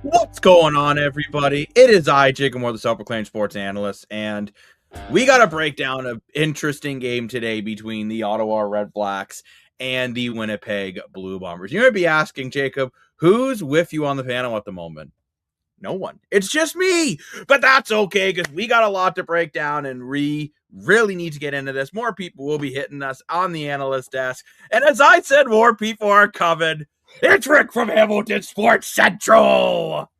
What's going on, everybody? It is I, Jacob Moore, the self-proclaimed sports analyst, and we got a breakdown of interesting game today between the Ottawa REDBLACKS and the Winnipeg Blue Bombers. You're going to be asking, Jacob, who's with you on the panel at the moment? No one. It's just me, but that's okay because we got a lot to break down and we really need to get into this. More people will be hitting us on the analyst desk, and as I said, more people are coming. It's Rick from Hamilton Sports Central.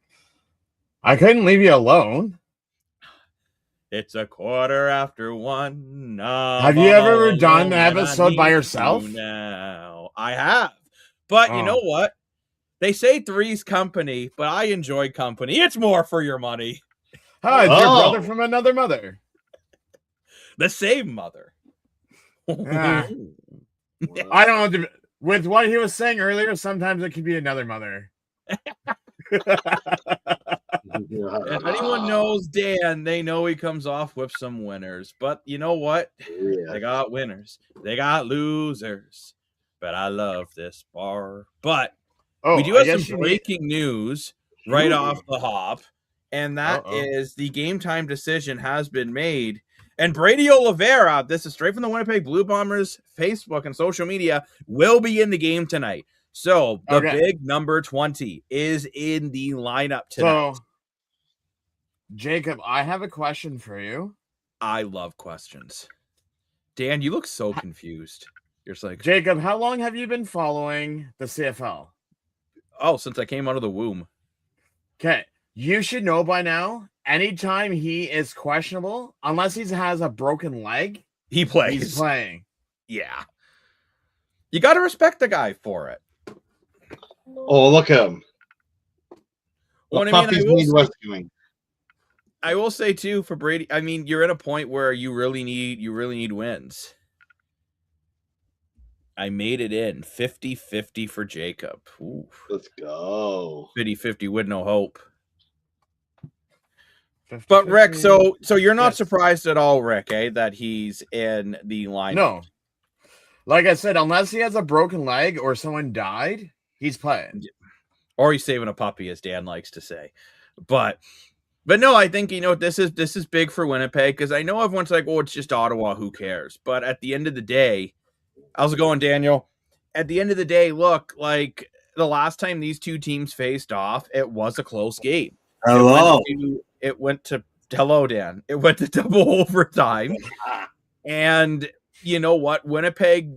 I couldn't leave you alone. It's 1:15. Have you ever done an episode by yourself? Now I have, but you know what? They say three's company, but I enjoy company. It's more for your money. Hi, it's your brother from another mother. The same mother. I don't know. With what he was saying earlier, sometimes it could be another mother. If anyone knows Dan, they know he comes off with some winners. But you know what? Yeah. They got winners. They got losers. But I love this bar. But we do have some breaking news right off the hop. And that is the game time decision has been made. And Brady Oliveira, this is straight from the Winnipeg Blue Bombers Facebook and social media, will be in the game tonight. So the big number 20 is in the lineup tonight. So, Jacob, I have a question for you. I love questions. Dan, you look so confused. You're just like, Jacob, how long have you been following the CFL? Oh, since I came out of the womb. Okay. You should know by now, anytime he is questionable, unless he has a broken leg, he plays. He's playing. Yeah. You got to respect the guy for it. Oh, look at him. Well, I will say too for Brady, I mean, you're at a point where you really need wins. I made it in 50-50 for Jacob. Ooh. Let's go. 50-50 with no hope. 50-50. But Rick, so you're not surprised at all, Rick, that he's in the lineup? No. Like I said, unless he has a broken leg or someone died, he's playing. Or he's saving a puppy, as Dan likes to say. But no, I think, this is big for Winnipeg because I know everyone's like, oh, it's just Ottawa, who cares? But at the end of the day, how's it going, Daniel? At the end of the day, look, like the last time these two teams faced off, it was a close game. Hello. It went to Dan. It went to double overtime. And you know what? Winnipeg,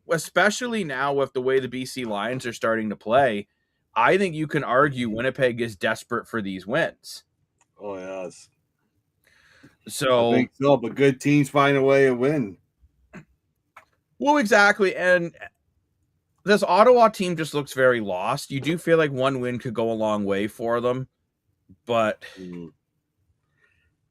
especially now with the way the BC Lions are starting to play, I think you can argue Winnipeg is desperate for these wins. Oh, yes. So, I think so, but good teams find a way to win. Well, exactly. And this Ottawa team just looks very lost. You do feel like one win could go a long way for them. But Rich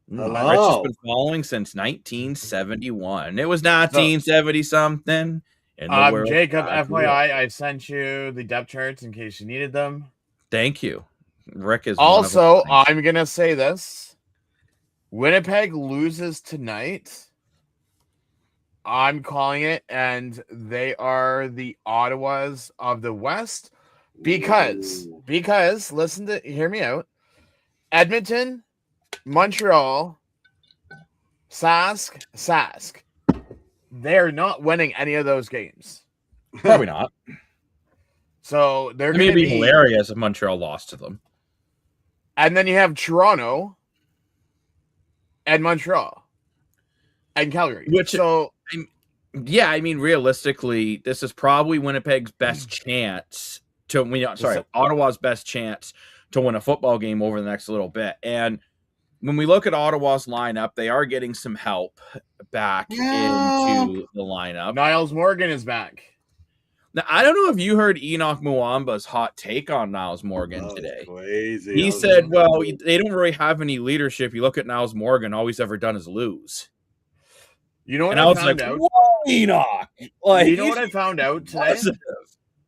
has been following since 1971. It was 1970-something. Jacob, FYI, I sent you the depth charts in case you needed them. Thank you. Rick is also, I'm going to say this. Winnipeg loses tonight. I'm calling it, and they are the Ottawas of the West because hear me out. Edmonton, Montreal, Sask. They're not winning any of those games. Probably not. So they're going to be hilarious if Montreal lost to them. And then you have Toronto and Montreal and Calgary. Realistically, this is probably Winnipeg's best chance to Ottawa's best chance to win a football game over the next little bit. And when we look at Ottawa's lineup, they are getting some help back into the lineup. Niles Morgan is back. Now, I don't know if you heard Enoch Muamba's hot take on Niles Morgan today. Crazy. He said, well, they don't really have any leadership. You look at Niles Morgan, all he's ever done is lose. You know what I found out? Whoa, Enoch! Like, you know what I found out today?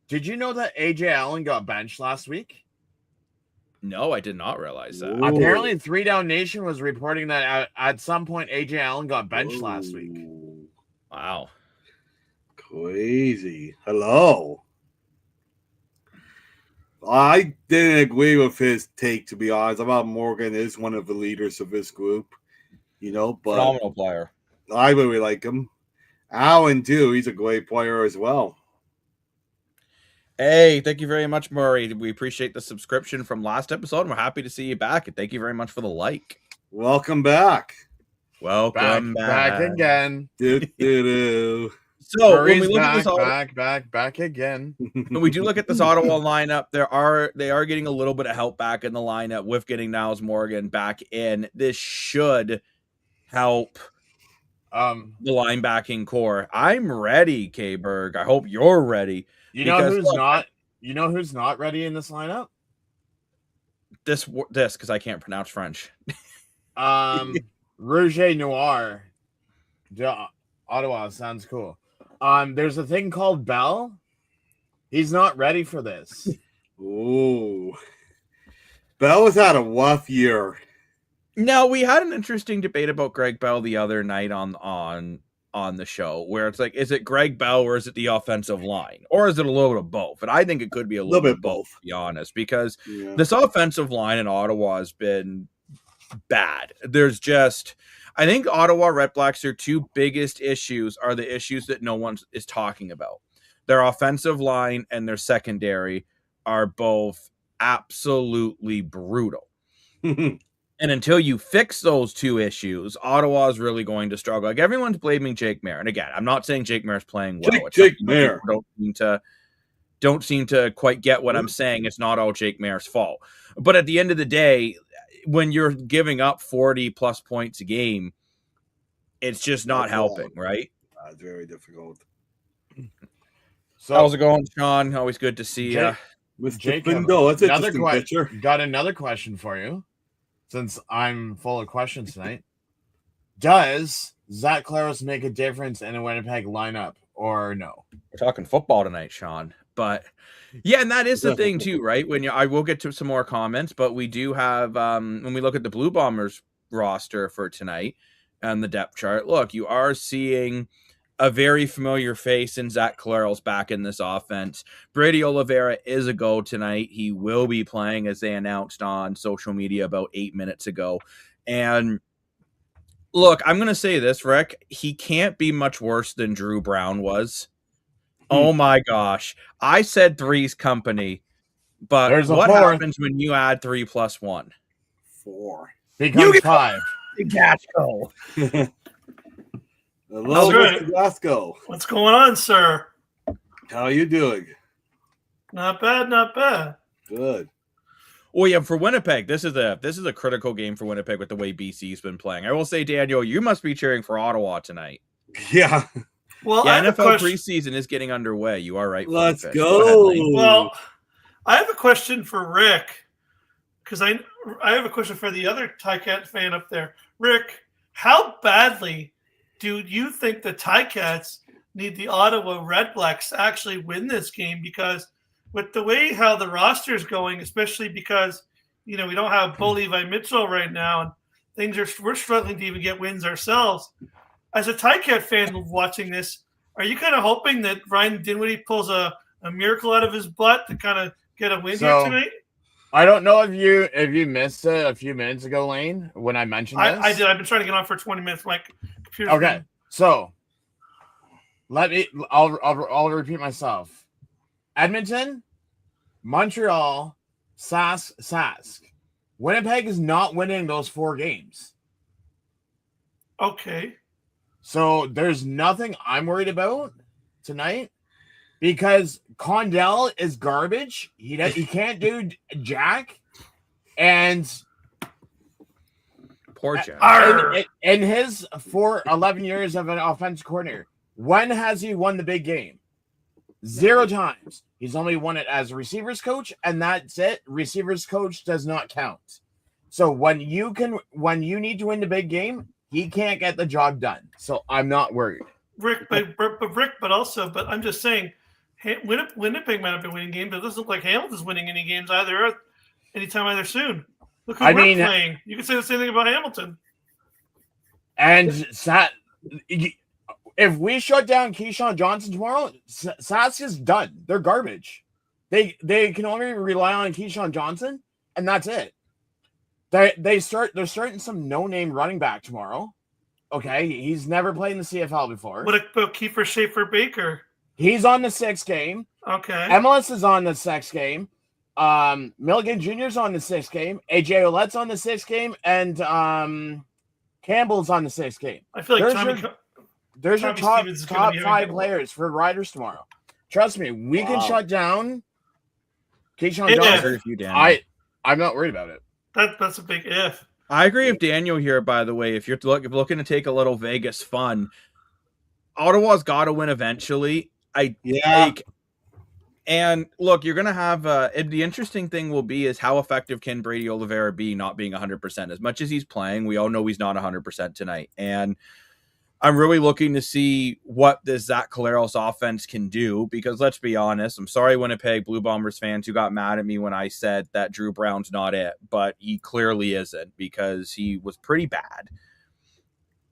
Did you know that AJ Allen got benched last week? No, I did not realize that. Ooh. Apparently, 3 Down Nation was reporting that at some point AJ Allen got benched last week. Wow. Crazy. Hello. I didn't agree with his take, to be honest. I thought Morgan is one of the leaders of this group, but Phenomenal player. I really like him. Allen, too. He's a great player as well. Hey, thank you very much, Murray. We appreciate the subscription from last episode, and we're happy to see you back. And thank you very much for the like. Welcome back. Welcome back again. So Murray's when we look at this back again. When we do look at this Ottawa lineup, they are getting a little bit of help back in the lineup with getting Niles Morgan back in. This should help the linebacking core. I'm ready, K-Berg. I hope you're ready. You know who's not ready in this lineup? This because I can't pronounce French. Rouge Noir. Ottawa sounds cool. There's a thing called Bell. He's not ready for this. Ooh. Bell has had a rough year. Now, we had an interesting debate about Greg Bell the other night on the show, where it's like, is it Greg Bell or is it the offensive line? Or is it a little bit of both? And I think it could be a little bit of both, to be honest, because this offensive line in Ottawa has been bad. I think Ottawa REDBLACKS, their two biggest issues are the issues that no one is talking about. Their offensive line and their secondary are both absolutely brutal. And until you fix those two issues, Ottawa is really going to struggle. Like, everyone's blaming Jake Mayer. And again, I'm not saying Jake Mayer's playing well. Jake Mayer. Don't seem to quite get what I'm saying. It's not all Jake Mayer's fault. But at the end of the day, when you're giving up 40 plus points a game, it's just not helping, right? It's very difficult. So, how's it going, Sean? Always good to see you. Jacob, got another question for you, since I'm full of questions tonight. Does Zach Collaros make a difference in a Winnipeg lineup or no? We're talking football tonight, Sean. But yeah, and that is the thing too, right? I will get to some more comments, but we do have when we look at the Blue Bombers roster for tonight and the depth chart, look, you are seeing a very familiar face in Zach Collaros back in this offense. Brady Oliveira is a go tonight. He will be playing, as they announced on social media about 8 minutes ago. And look, I'm going to say this, Rick. He can't be much worse than Drew Brown was. Oh my gosh. I said Three's Company, but what happens when you add 3 plus 1? 4. Becomes 5. Glasgow. Hello, Mr. Glasgow. What's going on, sir? How are you doing? Not bad, not bad. Good. Oh yeah, for Winnipeg, this is a critical game for Winnipeg with the way BC's been playing. I will say, Daniel, you must be cheering for Ottawa tonight. Yeah. Well, yeah, NFL preseason is getting underway. You are right. Let's go. Well, I have a question for Rick, because I have a question for the other Ticats fan up there. Rick, how badly do you think the Ticats need the Ottawa REDBLACKS to actually win this game? Because with the way how the roster is going, especially because we don't have Bo Levi Mitchell right now, and we're struggling to even get wins ourselves. As a Ticat fan watching this, are you kind of hoping that Ryan Dinwiddie pulls a miracle out of his butt to kind of get a win here tonight? I don't know if you missed it a few minutes ago, Lane, when I mentioned this. I did. I've been trying to get on for 20 minutes. My computer's okay, so I'll repeat myself. Edmonton, Montreal, Sask. Winnipeg is not winning those 4 games. Okay. So there's nothing I'm worried about tonight because Condell is garbage. He can't do jack, and poor Jack. In his 11 years of an offensive coordinator, when has he won the big game? 0 times. He's only won it as a receivers coach, and that's it. Receivers coach does not count. So when you need to win the big game, he can't get the job done. So I'm not worried. Rick, but I'm just saying, Winnipeg might have been winning games, but it doesn't look like Hamilton's winning any games anytime either soon. Look who we're playing. You can say the same thing about Hamilton. And if we shut down Keyshawn Johnson tomorrow, Sask is done. They're garbage. They can only rely on Keyshawn Johnson, and that's it. They're starting some no-name running back tomorrow. Okay, he's never played in the CFL before. What about Kiefer Schaefer-Baker? He's on the 6th game. Okay. MLS is on the 6th game. Milligan Jr.'s on the 6th game. AJ Ouellette's on the 6th game, and Campbell's on the 6th game. I feel like there's your top Stevens is gonna be 5 players for Riders tomorrow. Trust me, we can shut down Keyshawn Yeah. Johnson. I agree with you, Daniel. I'm not worried about it. That's a big if. I agree with Daniel here, by the way. If you're looking to take a little Vegas fun, Ottawa's got to win eventually. And look, you're going to have the interesting thing will be is how effective can Brady Oliveira be not being 100%. As much as he's playing, we all know he's not 100% tonight. And I'm really looking to see what this Zach Collaros offense can do, because let's be honest, I'm sorry, Winnipeg Blue Bombers fans who got mad at me when I said that Drew Brown's not it, but he clearly isn't, because he was pretty bad.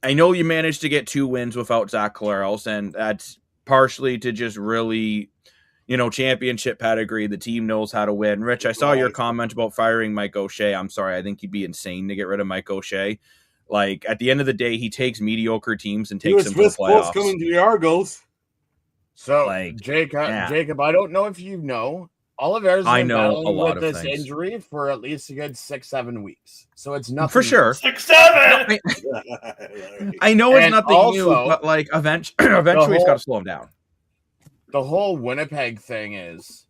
I know you managed to get 2 wins without Zach Collaros, and that's partially to just really, championship pedigree. The team knows how to win. Rich, I saw your comment about firing Mike O'Shea. I'm sorry, I think he'd be insane to get rid of Mike O'Shea. Like, at the end of the day, he takes mediocre teams and takes them to the playoffs. Coming to the Argos. So, Like, Jacob, I don't know if you know, Oliveira's been battling with this injury for at least a good 6-7 weeks. So it's nothing. For sure. 6-7! I know it's And nothing also, new, but, like, eventually it's got to slow him down. The whole Winnipeg thing is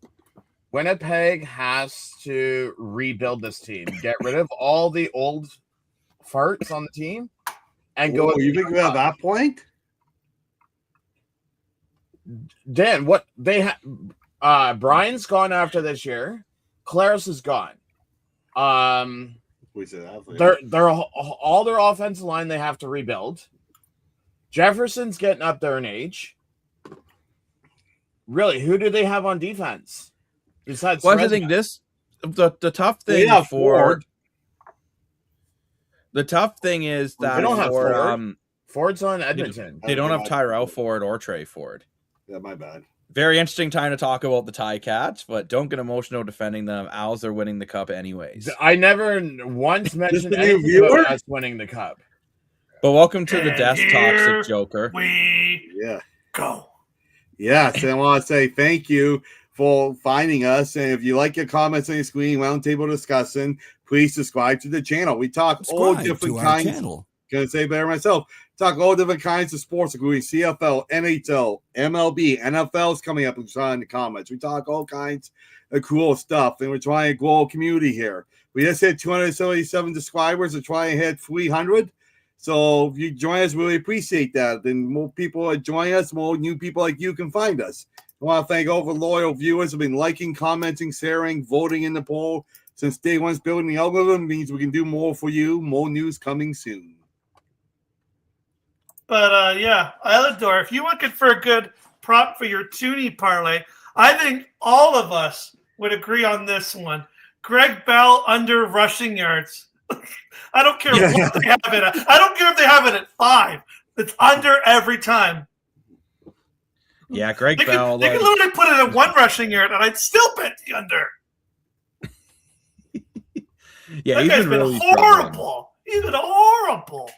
Winnipeg has to rebuild this team. Get rid of all the old farts on the team and go. You think we're at that point? Dan, what they have Brian's gone after this year. Collaros is gone. They're all their offensive line they have to rebuild. Jefferson's getting up there in age. Really, who do they have on defense? Besides, well, I think the tough thing Ford. The tough thing is that they don't have Ford. Ford's on Edmonton. They don't have Tyrell Ford or Trey Ford. Yeah, my bad. Very interesting time to talk about the Ticats, but don't get emotional defending them. Owls are winning the cup anyways. I never once mentioned anything about us winning the cup. But welcome to the Desk Toxic Joker. We go. Yes, and I want to say thank you for finding us. And if you like your comments on your screen, Roundtable Discussing, please subscribe to the channel. We talk all different kinds. Gonna say better myself. Talk all different kinds of sports, including CFL, NHL, MLB, NFL is coming up in the comments. We talk all kinds of cool stuff, and we're trying to grow a community here. We just hit 277 subscribers and trying to hit 300. So if you join us, really appreciate that. Then more people join us, more new people like you can find us. I want to thank all the loyal viewers who have been liking, commenting, sharing, voting in the poll since day one's building the algorithm. Means we can do more for you. More news coming soon. But Islandor, if you're looking for a good prop for your Toonie parlay, I think all of us would agree on this one. Greg Bell under rushing yards. I don't care what they have it at. I don't care if they have it at 5. It's under every time. Yeah, Greg Bell. They can literally put it at 1 rushing yard, and I'd still bet the under. Yeah, he's been horrible. He's been horrible.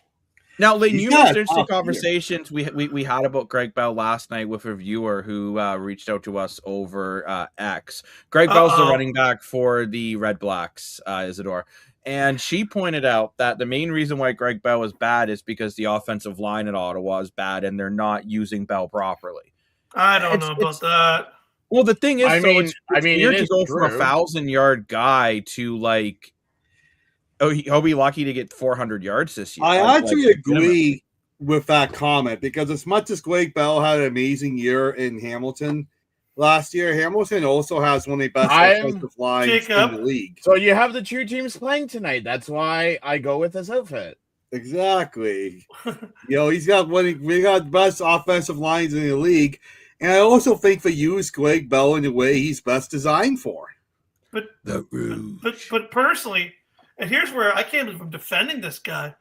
Now, Layton, you mentioned interesting conversations we had about Greg Bell last night with a viewer who reached out to us over X. Greg Bell's the running back for the Red Blacks, Isidore. And she pointed out that the main reason why Greg Bell is bad is because the offensive line at Ottawa is bad and they're not using Bell properly. I don't know about that. Well, the thing is, it's weird to go true. from a 1,000-yard guy to like, he'll be lucky to get 400 yards this year. I actually agree with that comment because as much as Greg Bell had an amazing year in Hamilton last year, Hamilton also has one of the best offensive lines in the league. So you have the 2 teams playing tonight. That's why I go with this outfit. Exactly. He's got we got the best offensive lines in the league. And I also think they use Greg Bell in the way he's best designed for. But personally, and here's where I can't believe I'm defending this guy,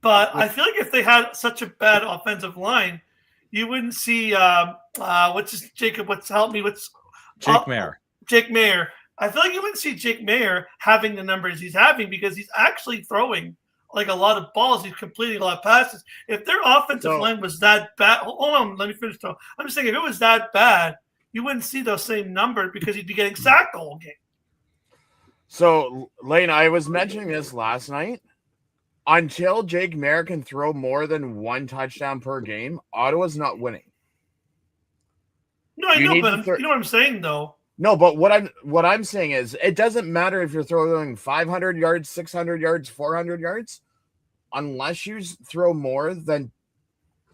but I feel like if they had such a bad offensive line, you wouldn't see Jake Mayer. Jake Maier. I feel like you wouldn't see Jake Maier having the numbers he's having because he's actually throwing like a lot of balls. He's completing a lot of passes. If their offensive line was that bad, hold on, let me finish though. I'm just saying, if it was that bad, you wouldn't see those same numbers because he'd be getting sacked the whole game. So, Lane, I was mentioning this last night. Until Jake Maier can throw more than one touchdown per game, Ottawa's not winning. No, I know, but you know what I'm saying, though. No, but what I'm saying is it doesn't matter if you're throwing 500 yards, 600 yards, 400 yards, unless you throw more than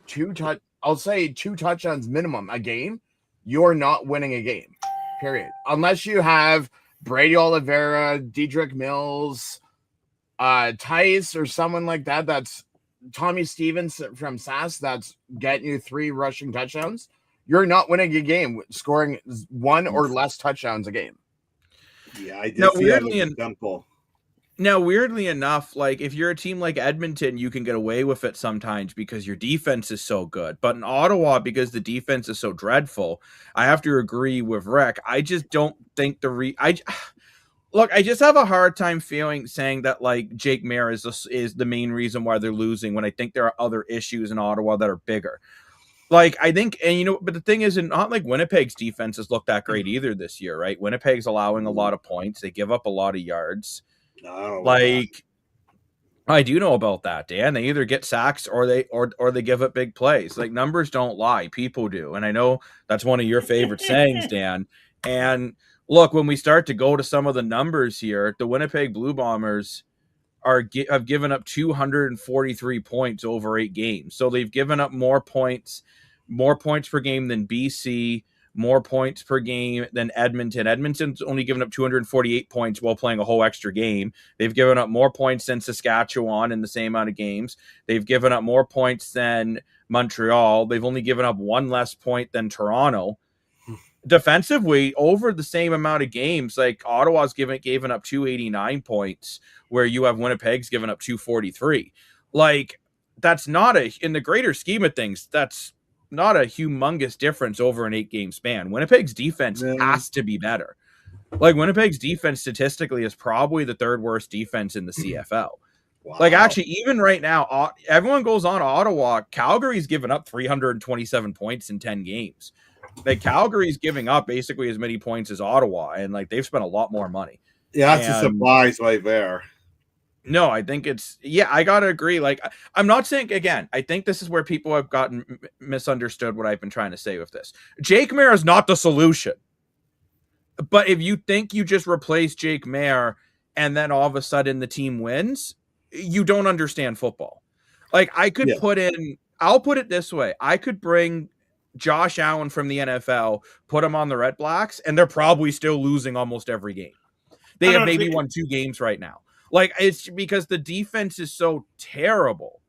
two touchdowns minimum a game, you're not winning a game. Period. Unless you have Brady Oliveira, Dedrick Mills, Tice, or someone like that. That's Tommy Stevens from SAS. That's getting you 3 rushing touchdowns. You're not winning a game scoring 1 or less touchdowns a game. Yeah, I did see that example. Now, weirdly enough, like if you're a team like Edmonton, you can get away with it sometimes because your defense is so good. But in Ottawa, because the defense is so dreadful, I have to agree with Rick. I just don't think I just have a hard time saying that like Jake Maier is the main reason why they're losing when I think there are other issues in Ottawa that are bigger. Like, I think, and but the thing is, not like Winnipeg's defense has looked that great either this year, right? Winnipeg's allowing a lot of points. They give up a lot of yards. Like, I do know about that, Dan. They either get sacks or they give up big plays. Like, numbers don't lie. People do. And I know that's one of your favorite sayings, Dan. And look, when we start to go to some of the numbers here, the Winnipeg Blue Bombers have given up 243 points over 8 games. So they've given up more points per game than BC, more points per game than Edmonton. Edmonton's only given up 248 points while playing a whole extra game. They've given up more points than Saskatchewan in the same amount of games. They've given up more points than Montreal. They've only given up 1 less point than Toronto. Defensively, over the same amount of games, like Ottawa's given up 289 points, where you have Winnipeg's given up 243. Like, that's not in the greater scheme of things, that's not a humongous difference over an 8-game span. Winnipeg's defense has to be better. Like, Winnipeg's defense statistically is probably the 3rd worst defense in the CFL. Wow. Like, actually, even right now, everyone goes on Ottawa. Calgary's given up 327 points in 10 games. Like, Calgary's giving up basically as many points as Ottawa, and like they've spent a lot more money. Yeah, that's a surprise right there. No, I think I gotta agree. Like, I'm not saying, again, I think this is where people have gotten misunderstood what I've been trying to say with this. Jake Maier is not the solution. But if you think you just replace Jake Maier and then all of a sudden the team wins, you don't understand football. Like, I'll put it this way. I could bring Josh Allen from the NFL, put him on the Red Blacks, and they're probably still losing almost every game. They have maybe won 2 games right now. Like, it's because the defense is so terrible.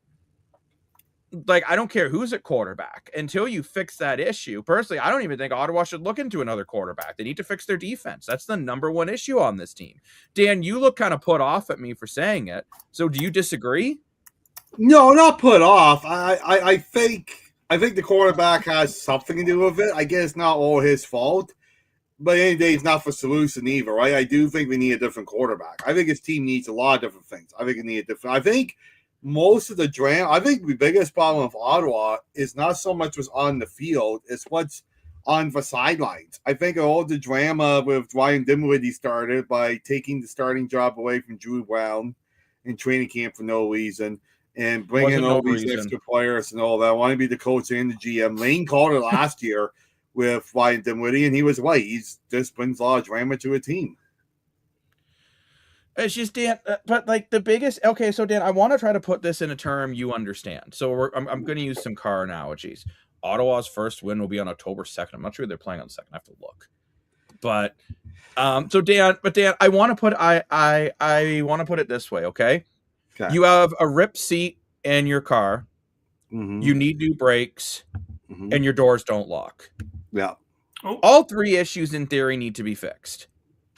Like, I don't care who's at quarterback until you fix that issue. Personally, I don't even think Ottawa should look into another quarterback. They need to fix their defense. That's the number 1 issue on this team. Dan, you look kind of put off at me for saying it. So do you disagree? No, not put off. I think the quarterback has something to do with it. I guess it's not all his fault. But at the end of the day, it's not for solution either, right? I do think we need a different quarterback. I think his team needs a lot of different things. I think most of the I think the biggest problem of Ottawa is not so much what's on the field, it's what's on the sidelines. I think all the drama with Ryan Dinwiddie started by taking the starting job away from Drew Brown in training camp for no reason and bringing all these extra players and all that. I want to be the coach and the GM. Lane called it last year with Ryan Dinwiddie, and he was right. He just brings a lot of drama to a team. It's just, Dan, but like the biggest, okay, so Dan, I want to try to put this in a term you understand. So I'm going to use some car analogies. Ottawa's first win will be on October 2nd. I'm not sure they're playing on the 2nd. I have to look. But Dan, I want to put I want to put it this way, okay? You have a ripped seat in your car. Mm-hmm. You need new brakes, and your doors don't lock. Yeah. All 3 issues in theory need to be fixed.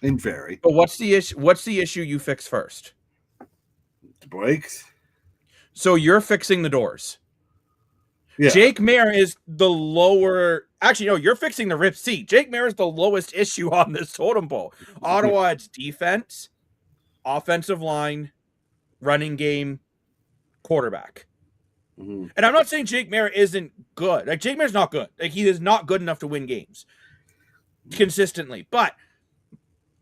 In theory. But what's the issue? What's the issue you fix first? The brakes. So you're fixing the doors. Yeah. Jake Maier is the lower. Actually, no, you're fixing the rip seat. Jake Maier is the lowest issue on this totem pole. Ottawa, it's defense, offensive line, running game, quarterback. Mm-hmm. And I'm not saying Jake Maier isn't good. Like, Jake Maier's not good. Like, he is not good enough to win games consistently. But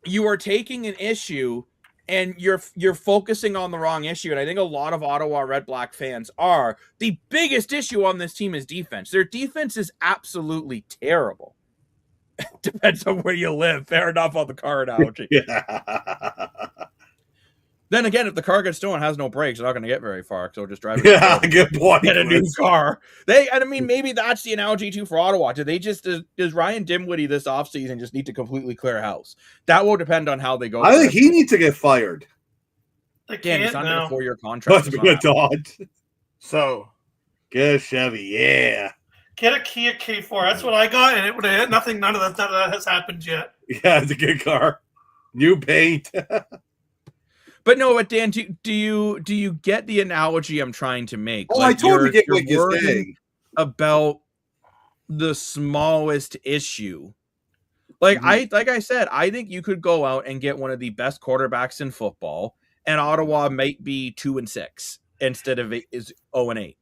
you are taking an issue and you're focusing on the wrong issue. And I think a lot of Ottawa Red Black fans are. The biggest issue on this team is defense. Their defense is absolutely terrible. Depends on where you live. Fair enough on the car analogy. Yeah. Then again, if the car gets stolen, has no brakes, they're not going to get very far. So just drive it. Yeah, good point. Get a new car. I mean, maybe that's the analogy too for Ottawa. Do they just does Ryan Dimwitty this offseason just need to completely clear house? That will depend on how they go. I think he needs to get fired. Again, he's under a 4-year contract. Must be a Dodge. So get a Chevy, yeah. Get a Kia K4. That's what I got, and it would have nothing. None of that has happened yet. Yeah, it's a good car. New paint. But no, but Dan, do you get the analogy I'm trying to make? Oh, I totally get what you're saying about the smallest issue. Like I said, I think you could go out and get one of the best quarterbacks in football, and Ottawa might be 2-6 instead of 0-8,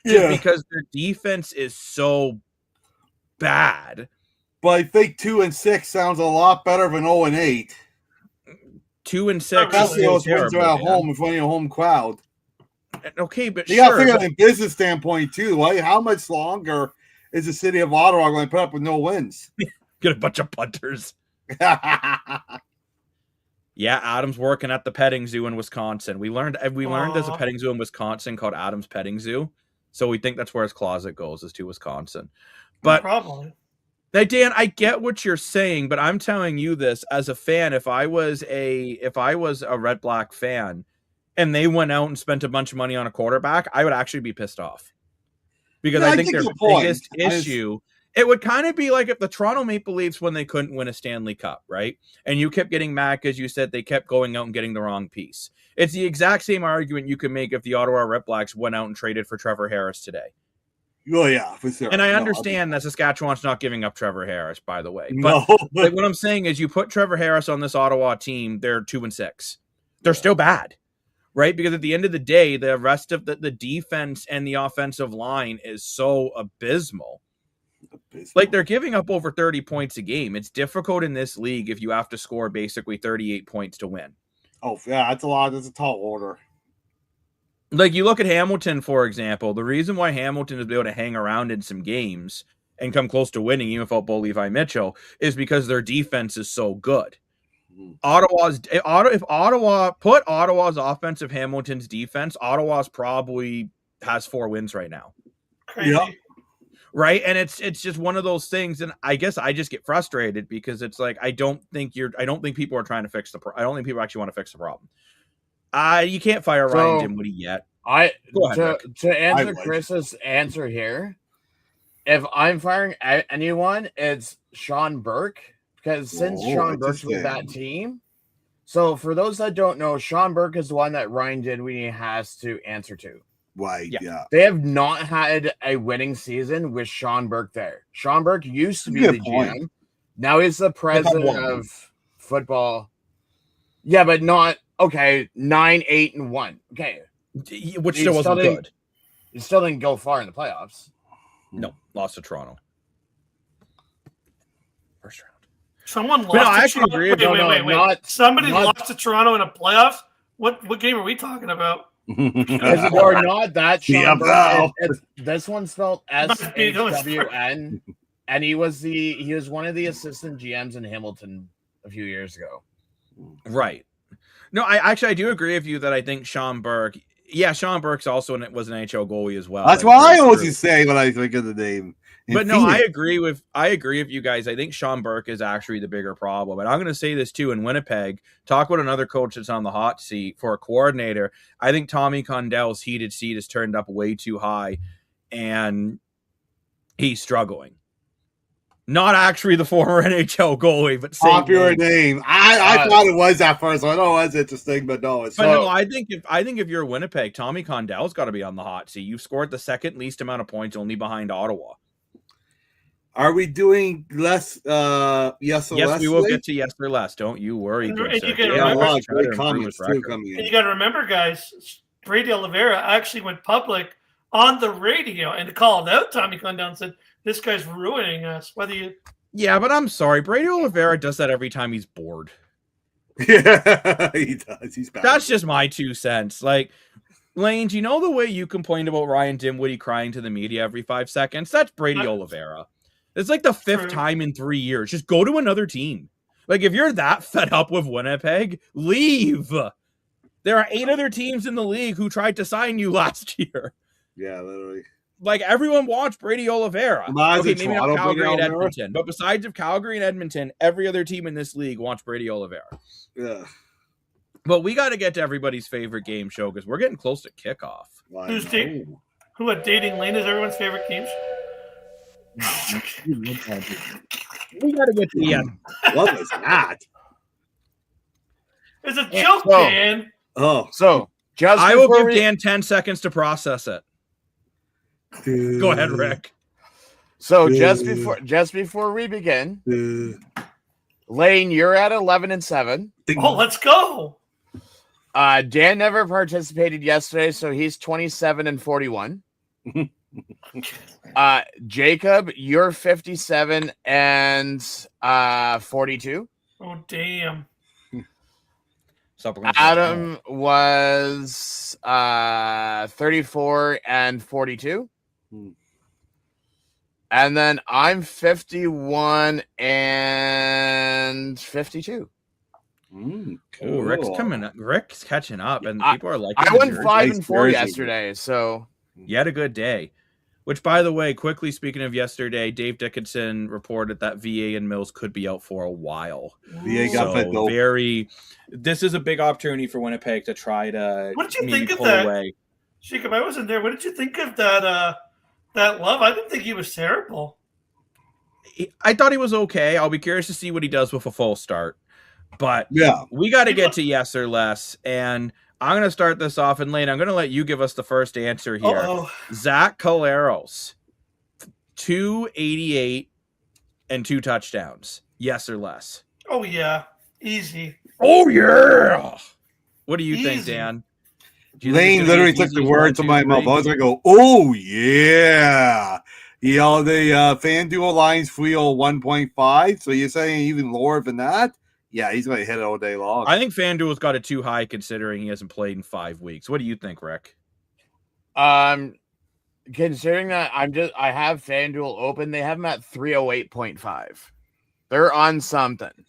just because their defense is so bad. But I think 2-6 sounds a lot better than 0-8. 2-6. That's the most wins are at home in front of a home crowd. Okay, but you got to figure from a business standpoint too. Right? How much longer is the city of Ottawa going to put up with no wins? Get a bunch of punters. Yeah, Adam's working at the petting zoo in Wisconsin. We learned there's a petting zoo in Wisconsin called Adam's Petting Zoo, so we think that's where his closet goes, is to Wisconsin. But probably. Now, Dan, I get what you're saying, but I'm telling you this as a fan. If I was a Red Black fan and they went out and spent a bunch of money on a quarterback, I would actually be pissed off, because I think their biggest issue. It would kind of be like if the Toronto Maple Leafs, when they couldn't win a Stanley Cup, right? And you kept getting mad because you said they kept going out and getting the wrong piece. It's the exact same argument you could make if the Ottawa Redblacks went out and traded for Trevor Harris today. Oh, yeah, for sure. And I understand that Saskatchewan's not giving up Trevor Harris, by the way. But like, what I'm saying is, you put Trevor Harris on this Ottawa team, they're 2-6. They're still bad, right? Because at the end of the day, the rest of the defense and the offensive line is so abysmal. Like, they're giving up over 30 points a game. It's difficult in this league if you have to score basically 38 points to win. Oh, yeah, that's a lot. That's a tall order. Like, you look at Hamilton, for example. The reason why Hamilton is able to hang around in some games and come close to winning, even without Bo Levi Mitchell, is because their defense is so good. If Ottawa put Ottawa's offensive Hamilton's defense, Ottawa's probably has 4 wins right now. Crazy. Yeah. Right. And it's just one of those things. And I guess I just get frustrated because it's like, I don't think people are trying to fix I don't think people actually want to fix the problem. You can't fire Ryan Dimwitty yet. To answer Chris's answer here, if I'm firing anyone, it's Sean Burke, because since Sean Burke's with that team. So for those that don't know, Sean Burke is the one that Ryan Dinwiddie has to answer to. Right, yeah. They have not had a winning season with Sean Burke there. Sean Burke used to be the GM. Now he's the president of football. Yeah, but not 9-8-1. Okay. Which still wasn't good. He still didn't go far in the playoffs. No, lost to Toronto. First round. Someone lost to Toronto. Wait. Somebody lost to Toronto in a playoffs? What game are we talking about? Or not that Sean Burke. This one's spelled SHWN, and he was one of the assistant GMs in Hamilton a few years ago. Right. No, I do agree with you that I think Sean Burke. Yeah, Sean Burke's also was an NHL goalie as well. That's what I always say when I think of the name. But no, I agree with you guys. I think Sean Burke is actually the bigger problem. And I'm going to say this too, in Winnipeg, talk about another coach that's on the hot seat for a coordinator. I think Tommy Condell's heated seat is turned up way too high, and he's struggling. Not actually the former NHL goalie, but same popular name. I thought it was at first. I know it was interesting, but no. It's no. I think if you're Winnipeg, Tommy Condell's got to be on the hot seat. You've scored the second least amount of points, only behind Ottawa. Are we doing less? Yes or yes, less? We will get to yes or less. Don't you worry. And good you sir. can Yeah, a remember, lot of great comments too coming in. and you got to remember, guys. Brady Oliveira actually went public on the radio and called out Tommy Condell and said, "This guy's ruining us." Whether you Yeah, but I'm sorry. Brady Oliveira does that every time he's bored. Yeah, he does. He's bad. That's just my 2 cents. Like, Lane, do you know the way you complained about Ryan Dinwiddie crying to the media every 5 seconds? That's Brady Oliveira. It's like the 5th time in 3 years. Just go to another team. Like, if you're that fed up with Winnipeg, leave. There are 8 other teams in the league who tried to sign you last year. Yeah, literally. Like, everyone wants Brady Oliveira. Okay, maybe not Calgary and Edmonton, but besides of Calgary and Edmonton, every other team in this league wants Brady Oliveira. Yeah. But we got to get to everybody's favorite game show because we're getting close to kickoff. Who had dating Lane is everyone's favorite game show? We got to get to the end. What was that? It's a joke, Dan. Oh, so just I will give Dan 10 seconds to process it. Go ahead, Rick. So just before we begin, Lane, you're at 11-7. Oh, let's go. Dan never participated yesterday, so he's 27-41. Jacob, you're 57 and 42. Oh, damn. Adam was 34 and 42. And then I'm 51 and 52. Cool. Oh, Rick's coming up. Rick's catching up, and people are like, I went 5-4 yesterday, so you had a good day. Which, by the way, quickly speaking of yesterday, Dave Dickinson reported that VA and Mills could be out for a while. VA got fed dope. This is a big opportunity for Winnipeg to try to. What did you think of that? Jacob, I wasn't there. What did you think of that? That Love? I didn't think he was terrible. I thought he was okay. I'll be curious to see what he does with a full start. But yeah, we got to get to yes or less. And I'm going to start this off. And Lane, I'm going to let you give us the first answer here. Uh-oh. Zach Collaros, 288 and 2 touchdowns. Yes or less? Oh, yeah. Easy. Oh, yeah. What do you think, Dan? Lane literally took the words from my mouth. I was going to go, oh, yeah. The FanDuel line's 301.5. So you're saying even lower than that? Yeah, he's going to hit it all day long. I think FanDuel's got it too high considering he hasn't played in 5 weeks. What do you think, Rick? Considering that I have FanDuel open, they have him at 308.5. They're on something.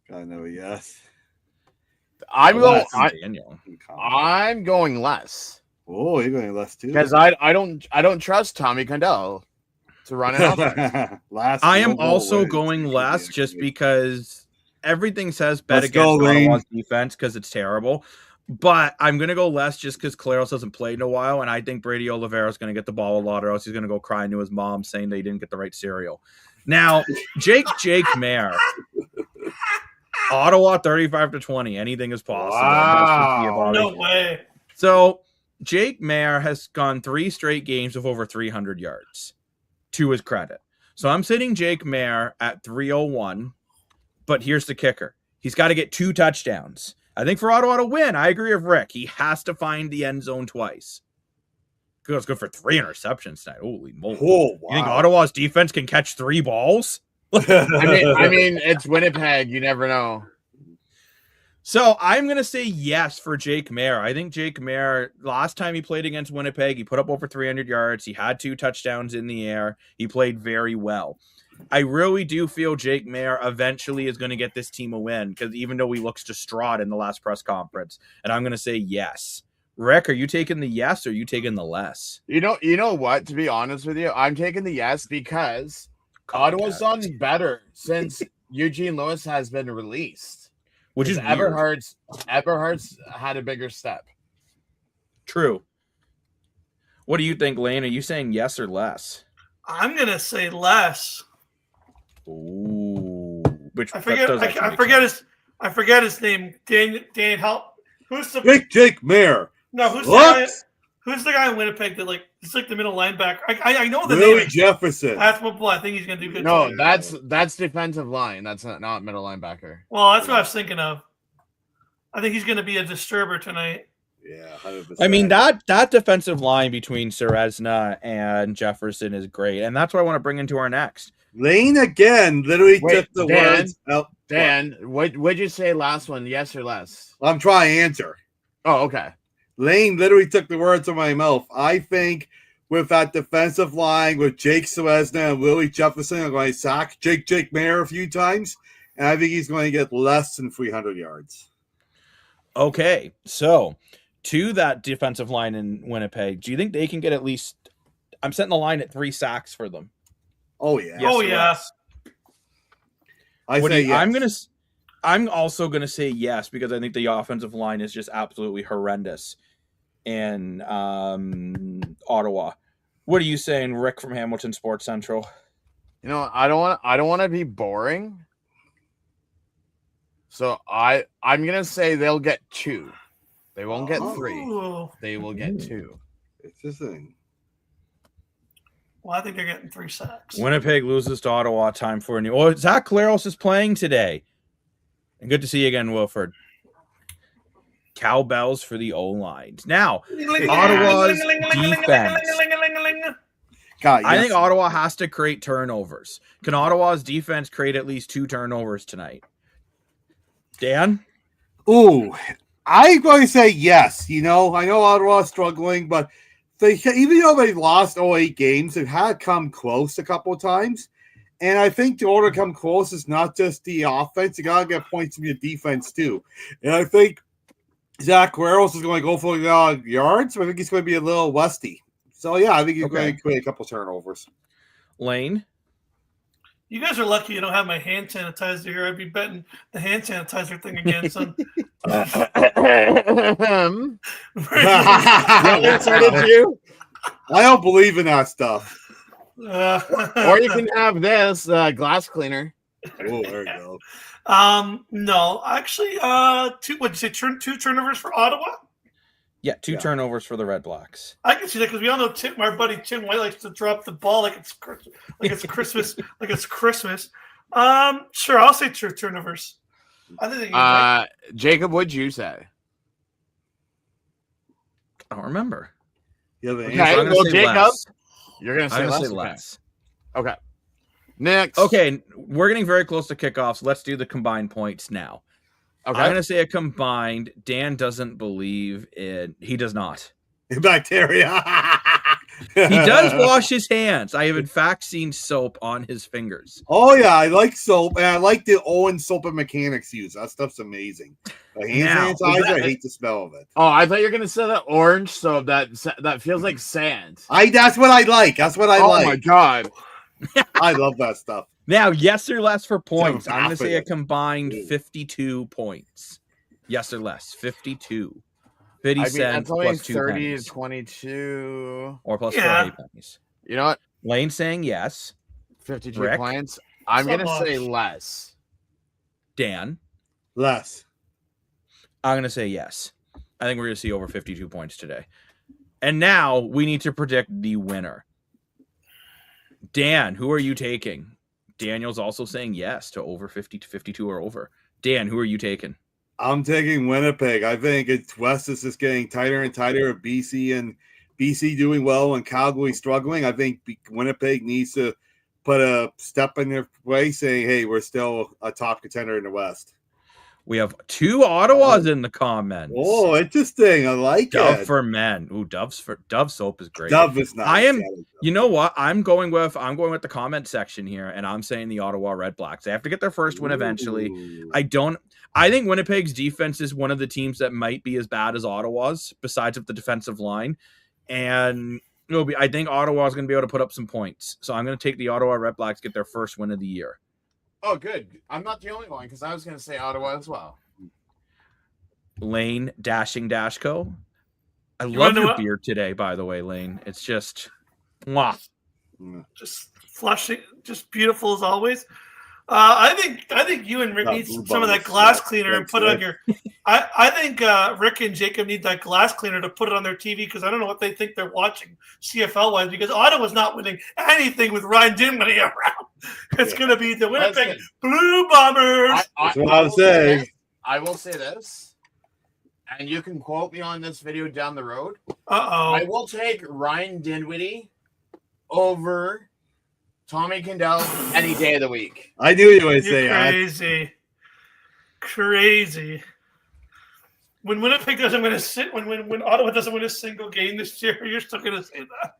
I know, yes. I'm going less. Oh, you're going less too. Because I don't trust Tommy Condell to run an offense. I am also going less just because everything says bet against Ottawa's defense because it's terrible. But I'm going to go less just because Collaros hasn't played in a while, and I think Brady Oliveira is going to get the ball a lot, or else he's going to go crying to his mom saying they didn't get the right cereal. Now, Jake Maier, Ottawa 35-20. Anything is possible. Wow. No way. So Jake Maier has gone 3 straight games of over 300 yards, to his credit. So I'm sitting Jake Maier at 301, but here's the kicker. He's got to get 2 touchdowns. I think for Ottawa to win, I agree with Rick. He has to find the end zone twice. Let's go for 3 interceptions tonight. Holy moly. Oh, wow. You think Ottawa's defense can catch 3 balls? I mean, it's Winnipeg. You never know. So I'm going to say yes for Jake Maier. I think Jake Maier, last time he played against Winnipeg, he put up over 300 yards. He had 2 touchdowns in the air. He played very well. I really do feel Jake Maier eventually is going to get this team a win, because even though he looks distraught in the last press conference, and I'm going to say yes. Rick, are you taking the yes or are you taking the less? You know what? To be honest with you, I'm taking the yes because Ottawa's done better since Eugene Lewis has been released. Which is Eberhardt's had a bigger step. True. What do you think, Lane? Are you saying yes or less? I'm going to say less. Ooh, which I forget his name. Dan help. Who's the Jake Mayer? No, who's the guy in Winnipeg that he's like the middle linebacker? I know the Willie name. Jefferson. That's what I think he's gonna do good. No, today. that's defensive line. That's not middle linebacker. Well, that's what I was thinking of. I think he's gonna be a disturber tonight. Yeah, 100%. I mean, that defensive line between Serezna and Jefferson is great, and that's what I want to bring into our next. Lane again literally took the words out. Dan, what'd you say last one? Yes or less? I'm trying to answer. Oh, okay. Lane literally took the words from my mouth. I think with that defensive line with Jake Serezna and Willie Jefferson, I'm going to sack Jake Mayer a few times, and I think he's going to get less than 300 yards. Okay, so to that defensive line in Winnipeg, do you think they can get at least? I'm setting the line at 3 sacks for them. Oh yeah. Yes, I say yes. I'm also gonna say yes because I think the offensive line is just absolutely horrendous in Ottawa. What are you saying, Rick from Hamilton Sports Central? You know, I don't want to be boring. So I'm gonna say they'll get 2. They won't get 3. They will get 2. Interesting. Well, I think they're getting 3 sacks. Winnipeg loses to Ottawa. Time for a new. Oh, Zach Collaros is playing today. And good to see you again, Wilford. Cowbells for the O-lines. Now, Ottawa's defense. God, yes. I think Ottawa has to create turnovers. Can Ottawa's defense create at least 2 turnovers tonight? Dan? Ooh, I'm going to say yes. You know, I know Ottawa's struggling, but even though they lost 8 games, they've had come close a couple of times. And I think the order to come close is not just the offense. You got to get points from your defense, too. And I think Zach Collaros is going to go for yards. So I think he's going to be a little westy. So, yeah, I think he's going to create a couple turnovers. Lane? You guys are lucky you don't have my hand sanitizer here. I'd be betting the hand sanitizer thing again, son. I don't believe in that stuff. Or you can have this glass cleaner. Oh, there you go. No, actually, 2. What'd you say? 2 turnovers for Ottawa? Yeah, 2 turnovers for the Red Blacks. I can see that because we all know our buddy Tim White likes to drop the ball like it's Christmas, like it's Christmas. Sure, I'll say 2 turnovers. I think Jacob, what'd you say? I don't remember. Okay, I'm gonna say Jacob, less. you're gonna say less. Less. Okay. Next. Okay, we're getting very close to kickoffs. Let's do the combined points now. Okay. I'm going to say a combined. Dan doesn't believe in. He does not. Bacteria. He does wash his hands. I have, in fact, seen soap on his fingers. Oh, yeah. I like soap. And I like the Owen Soap and Mechanics use. That stuff's amazing. The hand sanitizer, I hate the smell of it. Oh, I thought you were going to say that orange soap that feels like sand. That's what I like. That's what I like. Oh, my God. I love that stuff. Now, yes or less for points. I'm going to say a combined 52 points. Yes or less. 52. 50 cents that's only plus 2 30 pennies. to 22. Or plus 4 pennies. You know what? Lane saying yes. 52 Rick? points. I'm going to say less. Dan? Less. I'm going to say yes. I think we're going to see over 52 points today. And now we need to predict the winner. Dan, who are you taking? Daniel's also saying yes to over 50 to 52 or over. Dan, who are you taking? I'm taking Winnipeg. I think West is just getting tighter and tighter. BC doing well and Calgary struggling. I think Winnipeg needs to put a step in their way saying, hey, we're still a top contender in the West. We have 2 Ottawas in the comments. Oh, interesting. I like Dove it. for men. Ooh, Dove soap is great. Dove is nice. You know what? I'm going with the comment section here, and I'm saying the Ottawa REDBLACKS. They have to get their first win eventually. I think Winnipeg's defense is one of the teams that might be as bad as Ottawa's, besides of the defensive line. And I think Ottawa's going to be able to put up some points. So I'm going to take the Ottawa REDBLACKS get their first win of the year. Oh, good. I'm not the only one because I was going to say Ottawa as well. Lane Dashco. I love your beard today, by the way, Lane. It's just, mwah. Just flushing, just beautiful as always. I think you and Rick need some of that glass cleaner and put it on your. I think Rick and Jacob need that glass cleaner to put it on their TV because I don't know what they think they're watching CFL wise because Ottawa's not winning anything with Ryan Dinwiddie around. It's going to be the Winnipeg Blue Bombers. That's what I was saying. I will say this, and you can quote me on this video down the road. I will take Ryan Dinwiddie over Tommy Kendall any day of the week. I knew you would say that. Crazy. When Winnipeg doesn't win when Ottawa doesn't win a single game this year, you're still going to say that.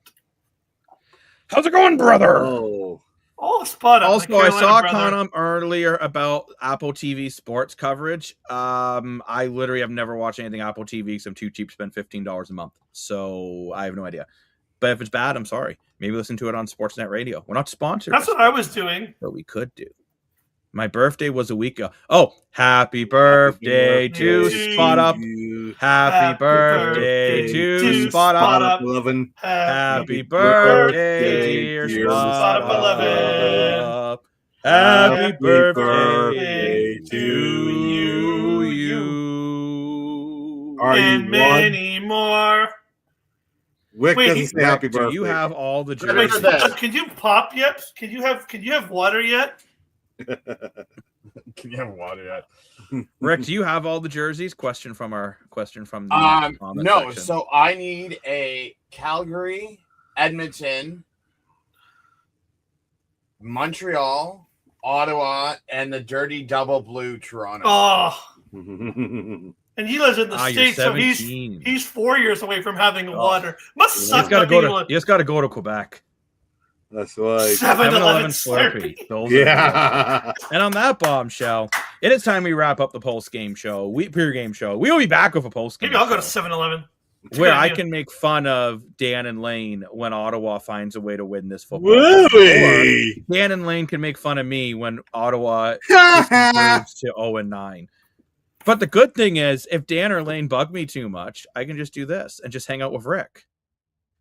How's it going, brother? Oh, spot on. Also, I saw a comment earlier about Apple TV sports coverage. I literally have never watched anything Apple TV because I'm too cheap to spend $15 a month. So I have no idea. But if it's bad, I'm sorry. Maybe listen to it on Sportsnet Radio. We're not sponsored. That's what I was doing. But we could do. My birthday was a week ago. Oh, happy birthday to Spot Up. Happy birthday to Spot Up. 11. Happy birthday, dear Spot Up. Happy birthday to you. And many more. Wick doesn't say happy birthday. Do you have all the jerseys? Can you pop yet? Can you have water yet? Can you have water yet? Rick, do you have all the jerseys? Question from the no, section. So I need a Calgary, Edmonton, Montreal, Ottawa, and the dirty double blue Toronto. Oh. And he lives in the States, so he's 4 years away from having water. Must suck. You just got to go to Quebec. That's right. 7-Eleven Slurpee. Yeah. And on that bombshell, it is time we wrap up the post-game show. Pre-game show. We will be back with a post-game Maybe I'll go to 7-Eleven. Where I can make fun of Dan and Lane when Ottawa finds a way to win this football game. Or Dan and Lane can make fun of me when Ottawa improves to 0-9. But the good thing is, if Dan or Lane bug me too much, I can just do this and just hang out with Rick.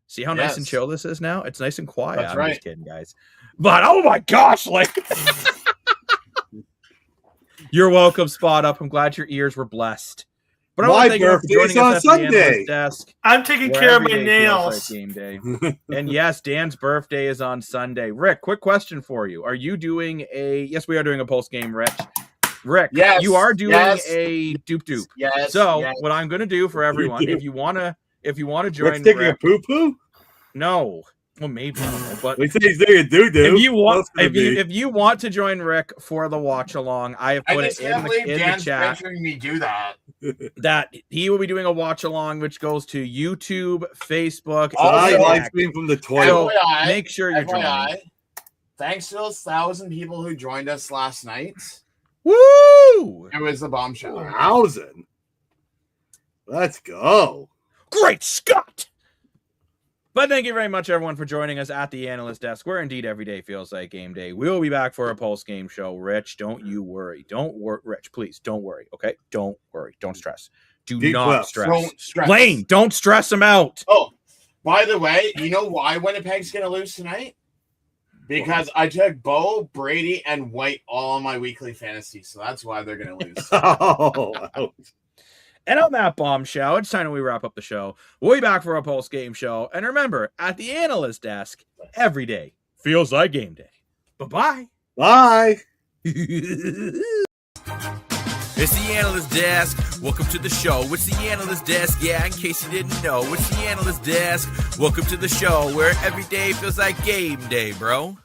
See how nice and chill this is now? It's nice and quiet. That's I'm right. just kidding, guys. But oh my gosh, like you're welcome, Spot Up. I'm glad your ears were blessed. But I want to thank you for joining us at the analyst desk. I'm taking care of my nails. Game day. And yes, Dan's birthday is on Sunday. Rick, quick question for you. Are you doing yes, we are doing a post game, Rick. Yes, you are doing a doop. Yes. So what I'm gonna do for everyone, if you wanna join Rick's taking a poo-poo? No. Well, maybe. But we say he's doing a doo-doo. If you want to join Rick for the watch along, I have put it in the chat. Me do that. That he will be doing a watch along, which goes to YouTube, Facebook. I live stream from the toilet. So make sure you're joining. Thanks to those 1,000 people who joined us last night. Woo! It was the bombshell. 1,000. Let's go. Great Scott! But thank you very much, everyone, for joining us at the analyst desk, where indeed every day feels like game day. We will be back for a post-game show. Rich, don't you worry. Don't worry. Rich, please, don't worry, okay? Don't worry. Don't stress. Do not stress. Don't stress. Lane, don't stress him out. Oh, by the way, you know why Winnipeg's going to lose tonight? Because I took Bo, Brady, and White all on my weekly fantasy, so that's why they're going to lose. And on that bombshell, it's time we wrap up the show. We'll be back for a post-game show. And remember, at the analyst desk, every day feels like game day. Bye-bye. Bye. It's the analyst desk. Welcome to the show. It's the analyst desk. Yeah, in case you didn't know, it's the analyst desk. Welcome to the show where every day feels like game day, bro.